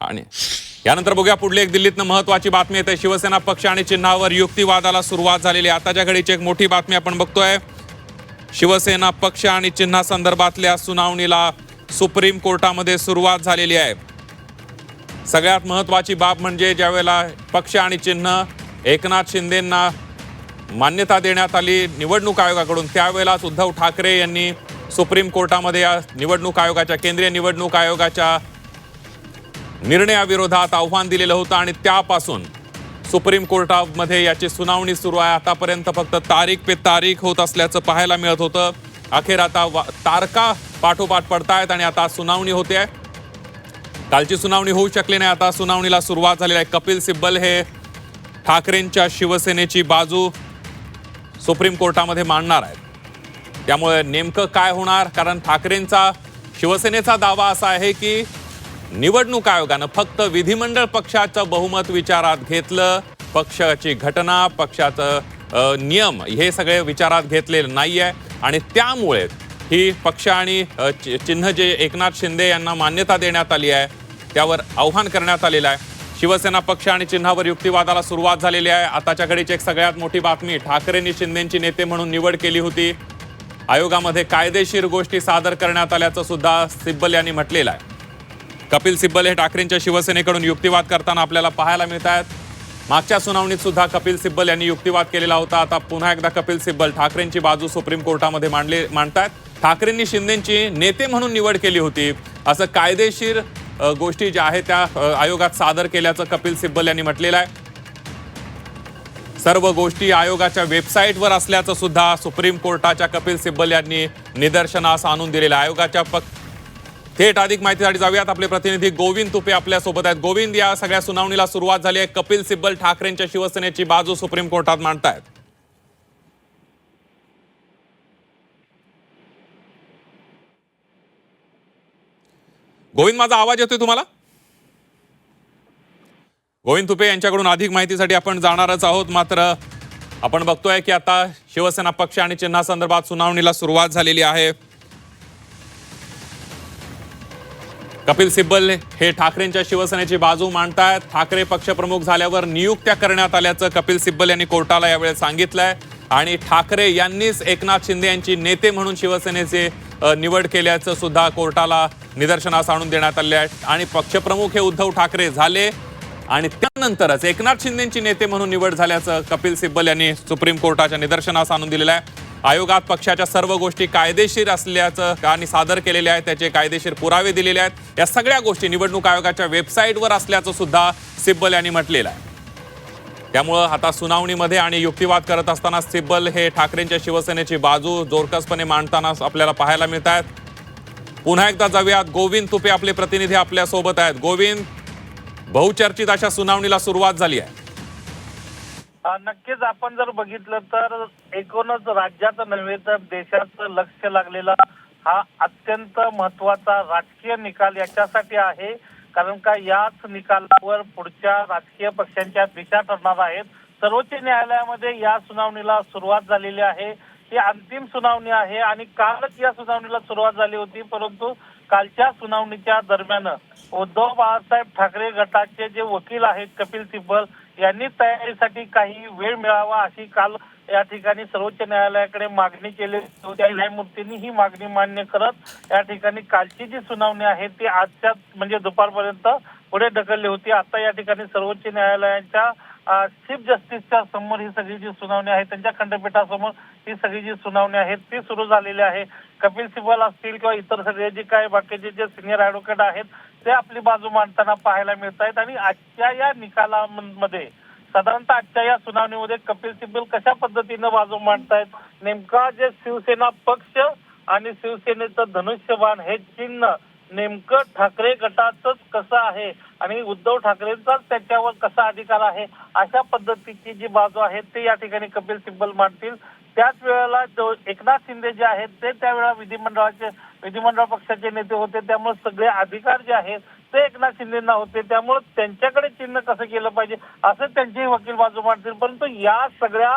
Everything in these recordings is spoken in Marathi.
आणि यानंतर बघूया पुढली एक दिल्लीतनं महत्त्वाची बातमी येते। शिवसेना पक्ष आणि चिन्हावर युक्तिवादाला सुरुवात झालेली आहे। आताच्या घडीची एक मोठी बातमी आपण बघतोय। शिवसेना पक्ष आणि चिन्हासंदर्भातल्या सुनावणीला सुप्रीम कोर्टामध्ये सुरुवात झालेली आहे। सगळ्यात महत्त्वाची बाब म्हणजे ज्यावेळेला पक्ष आणि चिन्ह एकनाथ शिंदेंना मान्यता देण्यात आली निवडणूक आयोगाकडून, त्यावेळेलाच उद्धव ठाकरे यांनी सुप्रीम कोर्टामध्ये या निवडणूक आयोगाच्या केंद्रीय निवडणूक आयोगाच्या निर्णयाविरोधात आव्हान दिलेलं होतं आणि त्यापासून सुप्रीम कोर्टामध्ये याची सुनावणी सुरू आहे। आतापर्यंत फक्त तारीख पे तारीख होत असल्याचं पाहायला मिळत होतं। अखेर आता तारखा पाठोपाठ पडतायत आणि आता सुनावणी होते आहे। कालची सुनावणी होऊ शकली नाही, आता सुनावणीला सुरुवात झालेली आहे। कपिल सिब्बल हे ठाकरेंच्या शिवसेनेची बाजू सुप्रीम कोर्टामध्ये मांडणार आहेत। त्यामुळे नेमकं काय होणार, कारण ठाकरेंचा शिवसेनेचा दावा असा आहे की निवडणूक आयोगानं फक्त विधिमंडळ पक्षाचं बहुमत विचारात घेतलं, पक्षाची घटना, पक्षाचं नियम हे सगळे विचारात घेतलेले नाही आहे आणि त्यामुळे ही पक्ष आणि चिन्ह जे एकनाथ शिंदे यांना मान्यता देण्यात आली आहे त्यावर आव्हान करण्यात आलेलं आहे। शिवसेना पक्ष आणि चिन्हावर युक्तिवादाला सुरुवात झालेली आहे। आताच्या घडीची एक सगळ्यात मोठी बातमी, ठाकरेंनी शिंदेंची नेते म्हणून निवड केली होती। आयोगामध्ये कायदेशीर गोष्टी सादर करण्यात आल्याचं सुद्धा सिब्बल यांनी म्हटलेलं आहे। कपिल सिब्बल हे ठाकरेंच्या शिवसेनेकडून युक्तिवाद करताना आपल्याला पाहायला मिळत आहेत। मागच्या सुनावणीत सुद्धा कपिल सिब्बल यांनी युक्तिवाद केलेला होता। आता पुन्हा एकदा कपिल सिब्बल ठाकरेंची बाजू सुप्रीम कोर्टामध्ये मांडतायत। ठाकरेंनी शिंदेंची नेते म्हणून निवड केली होती असं कायदेशीर गोष्टी ज्या आहेत त्या आयोगात सादर केल्याचं कपिल सिब्बल यांनी म्हटलेलं आहे। सर्व गोष्टी आयोगाच्या वेबसाईटवर असल्याचं सुद्धा सुप्रीम कोर्टाच्या कपिल सिब्बल यांनी निदर्शनास आणून दिलेलं आहे। आयोगाच्या थेट अधिक माहितीसाठी जाऊयात। आपले प्रतिनिधी गोविंद तुपे आपल्या सोबत आहेत। गोविंद, या सगळ्या सुनावणीला सुरुवात झाली आहे। कपिल सिब्बल ठाकरेंच्या शिवसेनेची बाजू सुप्रीम कोर्टात मांडतायत। गोविंद, माझा आवाज येतोय तुम्हाला? गोविंद तुपे यांच्याकडून अधिक माहितीसाठी आपण जाणारच आहोत, मात्र आपण बघतोय की आता शिवसेना पक्ष आणि चिन्हासंदर्भात सुनावणीला सुरुवात झालेली आहे। कपिल सिब्बल हे ठाकरेंच्या शिवसेनेची बाजू मांडतायत। ठाकरे पक्षप्रमुख झाल्यावर नियुक्त्या करण्यात आल्याचं कपिल सिब्बल यांनी कोर्टाला यावेळी सांगितलंय आणि ठाकरे यांनीच एकनाथ शिंदे यांची नेते म्हणून शिवसेनेचे निवड केल्याचं सुद्धा कोर्टाला निदर्शनास आणून देण्यात आले आहे। आणि पक्षप्रमुख हे उद्धव ठाकरे झाले आणि त्यानंतरच एकनाथ शिंदेंची नेते म्हणून निवड झाल्याचं कपिल सिब्बल यांनी सुप्रीम कोर्टाच्या निदर्शनास आणून दिलेलं आहे। आयोगात पक्षाच्या सर्व गोष्टी कायदेशीर असल्याचं आणि सादर केलेले आहेत, त्याचे कायदेशीर पुरावे दिलेले आहेत। या सगळ्या गोष्टी निवडणूक आयोगाच्या वेबसाईटवर असल्याचं सुद्धा सिब्बल यांनी म्हटलेलं आहे। त्यामुळं आता सुनावणीमध्ये आणि युक्तिवाद करत असताना सिब्बल हे ठाकरेंच्या शिवसेनेची बाजू जोरकसपणे मांडताना आपल्याला पाहायला मिळत आहेत। पुन्हा एकदा जाऊयात, गोविंद तुपे आपले प्रतिनिधी आपल्या सोबत आहेत। गोविंद, बहुचर्चित अशा सुनावणीला सुरुवात झाली आहे। नक्कीच आपण जर बघितलं तर एकूणच राज्यात नव्हे तर देशाचं लक्ष लागलेला हा अत्यंत महत्वाचा राजकीय निकाल याच्यासाठी आहे, कारण का याच निकालावर पुढच्या राजकीय पक्षांच्या दिशा ठरणार आहेत। सर्वोच्च न्यायालयामध्ये या सुनावणीला सुरुवात झालेली आहे। ही अंतिम सुनावणी आहे आणि कालच या सुनावणीला सुरुवात झाली होती, परंतु कालच्या सुनावणीच्या दरम्यान उद्धव बाळासाहेब ठाकरे गटाचे जे वकील आहेत कपिल सिब्बल यांनी तयारीसाठी काही वेळ मिळावा अशी काल या ठिकाणी सर्वोच्च न्यायालयाकडे मागणी केली होती। न्यायमूर्तींनी ही मागणी मान्य करत या ठिकाणी कालची जी सुनावणी आहे ती आजच्या म्हणजे दुपारपर्यंत पुढे ढकलली होती। आता या ठिकाणी सर्वोच्च न्यायालयाच्या चीफ जस्टिसच्या समोर ही सगळी जी सुनावणी आहे, त्यांच्या खंडपीठासमोर ही सगळी जी सुनावणी आहे ती सुरू झालेली आहे। कपिल सिब्बल असतील किंवा इतर सगळे जे काय बाकीचे जे सिनियर ऍडव्होकेट आहेत ते आपली बाजू मांडताना पाहायला मिळत आहेत। आणि आजच्या या निकालामध्ये साधारणतः आजच्या या सुनावणीमध्ये कपिल सिब्बल कशा पद्धतीनं बाजू मांडतायत, नेमका जे शिवसेना पक्ष आणि शिवसेनेचं धनुष्यबाण हे चिन्ह नेमकं ठाकरे गटाचंच कसं आहे आणि उद्धव ठाकरेंचाच त्याच्यावर कसा अधिकार आहे, अशा पद्धतीची जी बाजू आहे ते या ठिकाणी कपिल सिब्बल मांडतील। त्याच वेळेला एकनाथ शिंदे जे आहेत ते त्यावेळेला विधिमंडळ पक्षाचे नेते होते, त्यामुळे सगळे अधिकार जे आहेत ते एकनाथ शिंदेंना होते, त्यामुळे त्यांच्याकडे चिन्ह कसं केलं पाहिजे असं त्यांची वकील बाजू मांडतील। परंतु या सगळ्या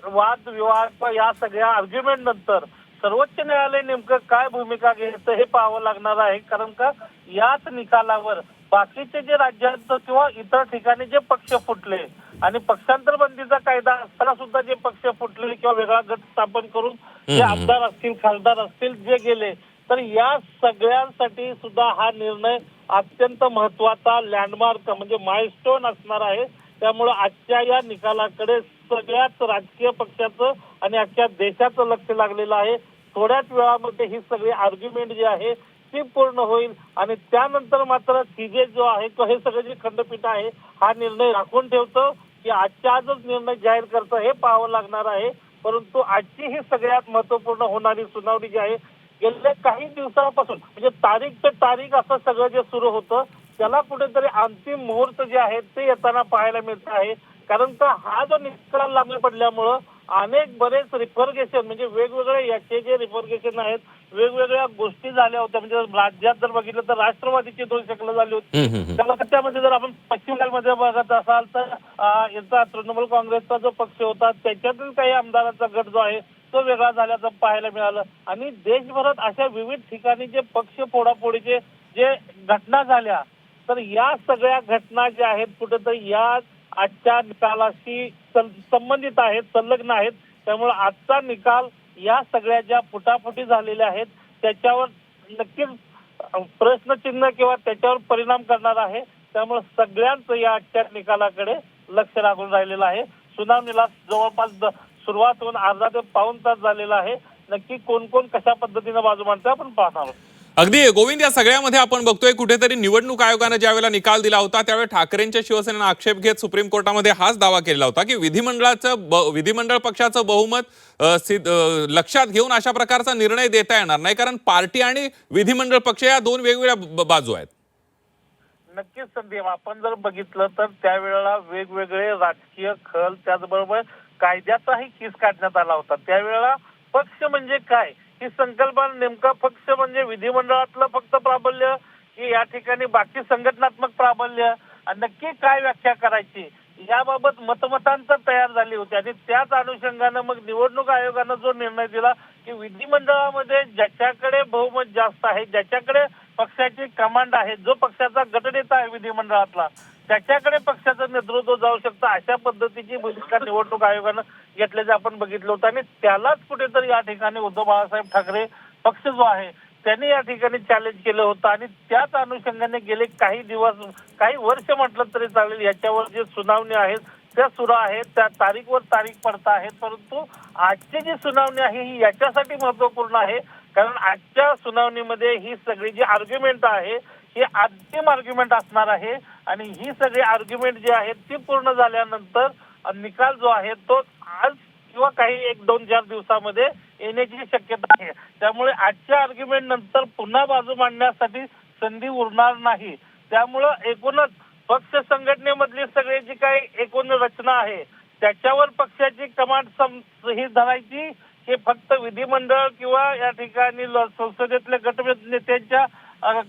वाद विवाद या सगळ्या आर्ग्युमेंट नंतर सर्वोच्च न्यायालय नेमकं काय भूमिका घेतं हे पाहावं लागणार आहे, कारण का याच निकालावर बाकीचे जे राज्यात किंवा इतर ठिकाणी जे पक्ष फुटले आणि पक्षांतर बंदीचा कायदा असताना सुद्धा जे पक्ष फुटले किंवा वेगळा गट स्थापन करून जे आमदार असतील खासदार असतील जे गेले, तर या सगळ्यांसाठी सुद्धा हा निर्णय अत्यंत महत्वाचा लँडमार्क म्हणजे माइलस्टोन असणार आहे. त्यामुळे आजच्या या निकालाकडे सगळ्याच राजकीय पक्षाचं आणि अख्ख्या देशाचं लक्ष लागलेलं आहे. थोड्याच वेळामध्ये ही सगळी आर्ग्युमेंट जी आहे ती पूर्ण होईल आणि त्यानंतर मात्र सीजे जो आहे तो हे सगळे जे खंडपीठ आहे हा निर्णय राखून ठेवतं की आजच्या आजच निर्णय जाहीर करतं हे पाहावं लागणार आहे. परंतु आजची ही सगळ्यात महत्वपूर्ण होणारी सुनावणी जी आहे गेल्या काही दिवसांपासून म्हणजे तारीख पे तारीख असं सगळं जे सुरू होतं त्याला कुठेतरी अंतिम मुहूर्त जे आहे ते येताना पाहायला मिळत आहे. कारण का हा जो निकाल लागू पडल्यामुळं अनेक बरेच रिफर्गेशन म्हणजे वेगवेगळे याचे जे रिफर्गेशन आहेत वेगवेगळ्या गोष्टी झाल्या होत्या. म्हणजे राज्यात जर बघितलं तर राष्ट्रवादीची 2 शकलं झाली होती. त्यामध्ये जर आपण पश्चिम बंगालमध्ये बघत असाल तर याचा तृणमूल काँग्रेसचा जो पक्ष होता त्याच्यातील काही आमदारांचा गट जो आहे तो वेगळा झाल्याचं पाहायला मिळालं. आणि देशभरात अशा विविध ठिकाणी जे पक्ष फोडाफोडीचे जे घटना झाल्या तर या सगळ्या घटना ज्या आहेत कुठेतरी या आजच्या निकालाशी संबंधित आहेत, संलग्न आहेत. त्यामुळे आजचा निकाल या सगळ्या ज्या फुटाफुटी झालेल्या आहेत त्याच्यावर नक्कीच प्रश्नचिन्ह किंवा त्याच्यावर परिणाम करणार आहे. त्यामुळे सगळ्यांचं या आजच्या निकालाकडे लक्ष लागून राहिलेलं आहे. सुनावणीला जवळपास सुरुवात होऊन अर्धा ते पाऊण तास झालेला आहे. नक्की कोण कोण कशा पद्धतीने बाजू मांडतोय आपण पाहणार आहोत. अगदी गोविंद, या सगळ्यामध्ये आपण बघतोय कुठेतरी निवडणूक आयोगानं ज्यावेळेला निकाल दिला होता त्यावेळी ठाकरेंच्या शिवसेनेनं आक्षेप घेत सुप्रीम कोर्टामध्ये हाच दावा केला होता की विधिमंडळ पक्षाचं बहुमत लक्षात घेऊन अशा प्रकारचा निर्णय देता येणार नाही, कारण पार्टी आणि विधिमंडळ पक्ष या 2 वेगवेगळ्या बाजू आहेत. नक्कीच संदीप, आपण जर बघितलं तर त्यावेळेला वेगवेगळे राजकीय खल त्याचबरोबर कायद्याचाही किस काढण्यात आला होता. त्यावेळेला पक्ष म्हणजे काय ही संकल्पना नेमका पक्ष म्हणजे विधिमंडळातलं फक्त प्राबल्य की या ठिकाणी बाकी संघटनात्मक प्राबल्य नक्की काय व्याख्या करायची याबाबत मतमतांतर तयार झाली होती. आणि त्याच अनुषंगानं मग निवडणूक आयोगानं जो निर्णय दिला की विधिमंडळामध्ये ज्याच्याकडे बहुमत जास्त आहे, ज्याच्याकडे पक्षाची कमांड आहे, जो पक्षाचा गटनेता आहे विधिमंडळातला त्याच्याकडे पक्षाचं नेतृत्व जाऊ शकतं, अशा पद्धतीची भूमिका निवडणूक आयोगानं घेतल्याचं आपण बघितलं होतं. आणि त्यालाच कुठेतरी या ठिकाणी उद्धव बाळासाहेब ठाकरे पक्ष जो आहे त्यांनी या ठिकाणी चॅलेंज केलं होतं. आणि त्याच अनुषंगाने गेले काही दिवस काही वर्ष म्हटलं तरी चालेल याच्यावर जे सुनावणी आहेत त्या सुरू आहेत, त्या तारीखवर तारीख पडत आहेत. परंतु आजची जी सुनावणी आहे ही याच्यासाठी महत्वपूर्ण आहे कारण आजच्या सुनावणीमध्ये ही सगळी जी आर्ग्युमेंट आहे ही अंतिम आर्ग्युमेंट असणार आहे. आणि ही सगळी आर्ग्युमेंट जी आहेत ती पूर्ण झाल्यानंतर निकाल जो आहे तो आज किंवा काही 1-2-4 दिवसामध्ये येण्याची शक्यता आहे. त्यामुळे आजच्या आर्ग्युमेंट नंतर पुन्हा बाजू मांडण्यासाठी संधी उरणार नाही. त्यामुळं एकूणच पक्ष संघटनेमधली सगळी जी काही एकूण रचना आहे त्याच्यावर पक्षाची कमांड ही धरायची की फक्त विधिमंडळ किंवा या ठिकाणी संसदेतल्या गटनेत्यांच्या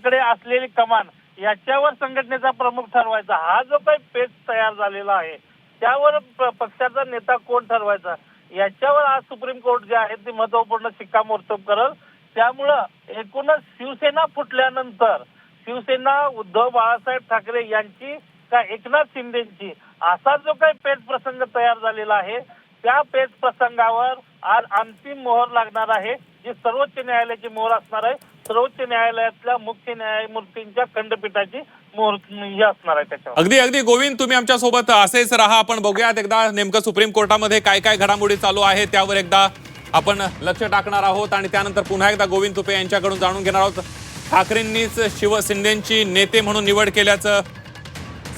कडे असलेली कमान याच्यावर संघटनेचा प्रमुख ठरवायचा. हा जो काही पेच तयार झालेला आहे त्यावर पक्षाचा नेता कोण ठरवायचा याच्यावर आज सुप्रीम कोर्ट जे आहे ते महत्वपूर्ण शिक्कामोर्तब करेल. त्यामुळं एकूणच शिवसेना फुटल्यानंतर शिवसेना उद्धव बाळासाहेब ठाकरे यांची का एकनाथ शिंदेची असा जो काही पेच प्रसंग तयार झालेला आहे त्या पेच प्रसंगावर आज अंतिम मोहर लागणार आहे जी सर्वोच्च न्यायालयाची मोहर असणार आहे. सर्वोच्च न्यायालयातल्या मुख्य न्यायमूर्तींच्या खंडपीठाची मोहर ही असणार आहे त्याच्यावर. अगदी गोविंद, तुम्ही आमच्या सोबत असेच राहा. आपण बघूयात एकदा नेमकं सुप्रीम कोर्टामध्ये काय काय घडामोडी चालू आहे त्यावर एकदा आपण लक्ष टाकणार आहोत आणि त्यानंतर पुन्हा एकदा गोविंद तुपे यांच्याकडून जाणून घेणार आहोत. ठाकरेंनीच शिवसेनेची नेते म्हणून निवड केल्याचं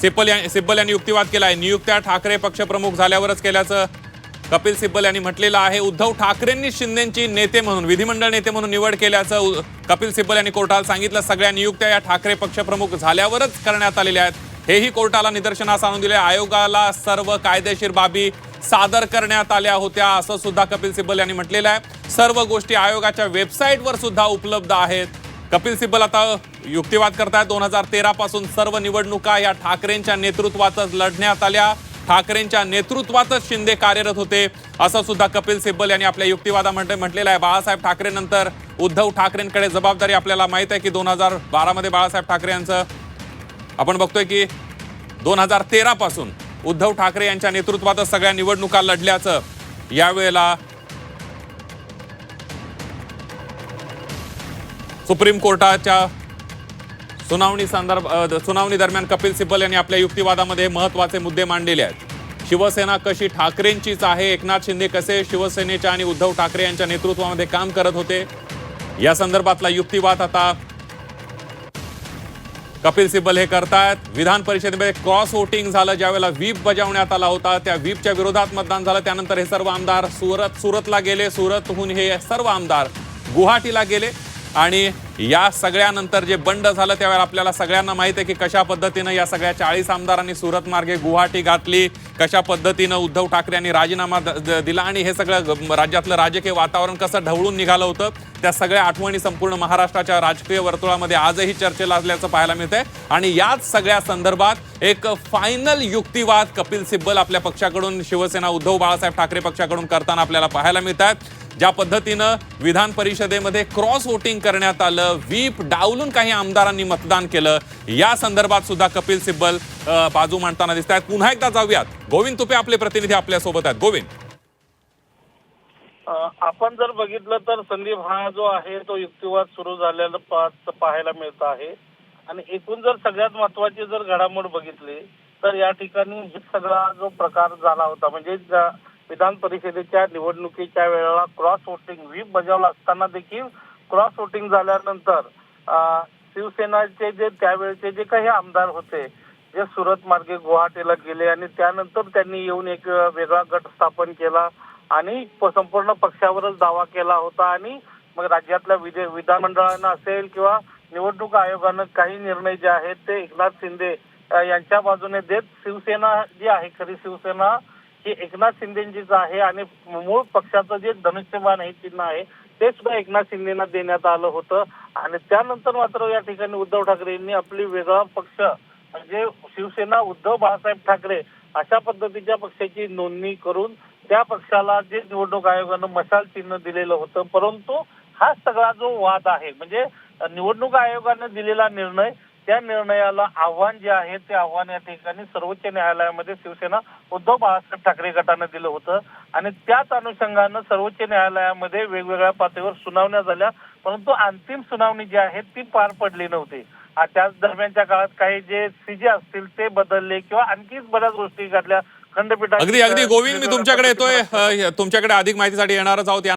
सिब्बल यांनी युक्तिवाद केलाय. नियुक्त्या ठाकरे पक्षप्रमुख झाल्यावरच केल्याचं कपिल सिब्बल यांनी म्हटलेलं आहे. उद्धव ठाकरेंनी शिंदेची नेते म्हणून विधिमंडळ नेते म्हणून निवड केल्याचं कपिल सिब्बल यांनी कोर्टाला सांगितलं. सगळ्या नियुक्त्या या ठाकरे पक्षप्रमुख झाल्यावरच करण्यात आलेल्या आहेत हेही कोर्टाला निदर्शनास आणून दिले. आयोगाला सर्व कायदेशीर बाबी सादर करण्यात आल्या होत्या असं सुद्धा कपिल सिब्बल यांनी म्हटलेलं आहे. सर्व गोष्टी आयोगाच्या वेबसाईटवर सुद्धा उपलब्ध आहेत. कपिल सिब्बल आता युक्तिवाद करतायत. 2013 पासून सर्व निवडणुका या ठाकरेंच्या नेतृत्वातच लढण्यात आल्या. ठाकरेंच्या नेतृत्वातच शिंदे कार्यरत होते असं सुद्धा कपिल सिब्बल यांनी आपल्या युक्तिवादामध्ये म्हटलेलं आहे. बाळासाहेब ठाकरे नंतर उद्धव ठाकरेंकडे जबाबदारी आपल्याला माहित आहे की 2012 मध्ये बाळासाहेब ठाकरे यांचं आपण बघतोय की 2013 पासून उद्धव ठाकरे यांच्या नेतृत्वातच सगळ्या निवडणुका लढल्याचं यावेळेला सुप्रीम कोर्टाच्या सुनावणी दरम्यान कपिल सिब्बल यांनी आपल्या युक्तिवादामध्ये महत्त्वाचे मुद्दे मांडलेले आहेत। शिवसेना कशी ठाकरेंचीच आहे, एकनाथ शिंदे कसे शिवसेनेच्या आणि उद्धव ठाकरे यांच्या नेतृत्वामध्ये काम करत होते, या संदर्भातला युक्तिवाद आता कपिल सिब्बल हे करतायत। विधान परिषदेमध्ये क्रॉस वोटिंग झालं, ज्यावेळेला व्हीप बजावण्यात आला होता त्या व्हीपच्या विरोधात मतदान झालं। त्यानंतर हे सर्व आमदार सुरतला गेले, सुरतहून हे सर्व आमदार गुवाहाटीला गेले आणि या सगळ्यानंतर जे बंड झालं त्यावेळेला आपल्याला सगळ्यांना माहित आहे की कशा पद्धतीनं या सगळ्या 40 आमदारांनी सुरत मार्गे गुवाहाटी गाठली, कशा पद्धतीनं उद्धव ठाकरे यांनी राजीनामा दिला आणि हे सगळं राज्यातलं राजकीय वातावरण कसं ढवळून निघालं होतं, त्या सगळ्या आठवणी संपूर्ण महाराष्ट्राच्या राजकीय वर्तुळामध्ये आजही चर्चेला असल्याचं पाहायला मिळतंय। आणि याच सगळ्या संदर्भात एक फायनल युक्तिवाद कपिल सिब्बल आपल्या पक्षाकडून, शिवसेना उद्धव बाळासाहेब ठाकरे पक्षाकडून करताना आपल्याला पाहायला मिळतात। ज्या पद्धतीनं विधान परिषदेमध्ये क्रॉस वोटिंग करण्यात आलं, व्हीप डावलून काही आमदारांनी मतदान केलं, या संदर्भात सुद्धा कपिल सिब्बल बाजू मांडताना दिसत आहेत। पुन्हा एकदा जाऊयात, गोविंद तुपे आपले प्रतिनिधी आपल्या सोबत आहेत। गोविंद, आपण जर बघितलं तर संदीप, हा जो आहे तो युक्तिवाद सुरू झालेला पाहायला मिळत आहे आणि एकूण जर सगळ्यात महत्वाची जर घडामोड बघितली तर या ठिकाणी हे सगळा जो प्रकार झाला होता म्हणजे विधान परिषदेच्या निवडणुकीच्या वेळेला क्रॉस वोटिंग व्हीप बजावला असताना देखील क्रॉस वोटिंग झाल्यानंतर शिवसेनाचे जे त्यावेळेचे जे काही आमदार होते जे सुरत मार्गे गुवाहाटीला गेले आणि त्यानंतर त्यांनी येऊन एक वेगळा गट स्थापन केला आणि संपूर्ण पक्षावरच दावा केला होता आणि मग राज्यातल्या विधानमंडळानं असेल किंवा निवडणूक आयोगानं काही निर्णय जे आहेत ते एकनाथ शिंदे यांच्या बाजूने देत शिवसेना जी आहे, खरी शिवसेना ही एकनाथ शिंदेचीच आहे आणि मूळ पक्षाचं जे धनुष्यबाण हे चिन्ह आहे ते सुद्धा एकनाथ शिंदेना देण्यात आलं होतं। आणि त्यानंतर मात्र या ठिकाणी उद्धव ठाकरे यांनी आपली वेगळा पक्ष म्हणजे शिवसेना उद्धव बाळासाहेब ठाकरे अशा पद्धतीच्या पक्षाची नोंदणी करून त्या पक्षाला जे निवडणूक आयोगानं मशाल चिन्ह दिलेलं होतं, परंतु हा सगळा जो वाद आहे म्हणजे निवडणूक आयोगाने दिलेला निर्णय, त्या निर्णयाला आव्हान जे आहे ते आव्हान या ठिकाणी सर्वोच्च न्यायालयामध्ये शिवसेना उद्धव बाळासाहेब ठाकरे गटाने दिलं होतं आणि त्याच अनुषंगानं सर्वोच्च न्यायालयामध्ये वेगवेगळ्या पातळीवर सुनावण्या झाल्या, परंतु अंतिम सुनावणी जी आहे ती पार पडली नव्हती। त्याच दरम्यानच्या काळात काही जे सीजे असतील ते बदलले किंवा आणखीच बऱ्याच गोष्टी घडल्या खंडपीठात। अगदी गोविंद, मी तुमच्याकडे येतोय, तुमच्याकडे अधिक माहितीसाठी येणारच आहोत।